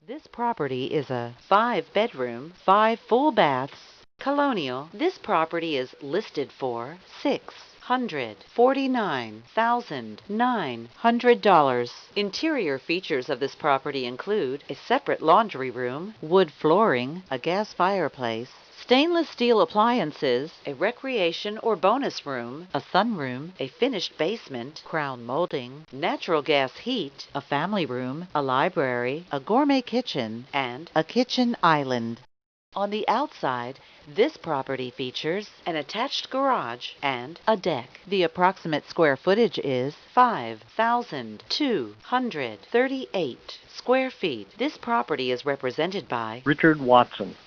This property is a 5-bedroom, 5 full baths, Colonial. This property is listed for $649,900. Interior features of this property include a separate laundry room, wood flooring, a gas fireplace, stainless steel appliances, a recreation or bonus room, a sunroom, a finished basement, crown molding, natural gas heat, a family room, a library, a gourmet kitchen, and a kitchen island. On the outside, this property features an attached garage and a deck. The approximate square footage is 5,238 square feet. This property is represented by Richard Watson.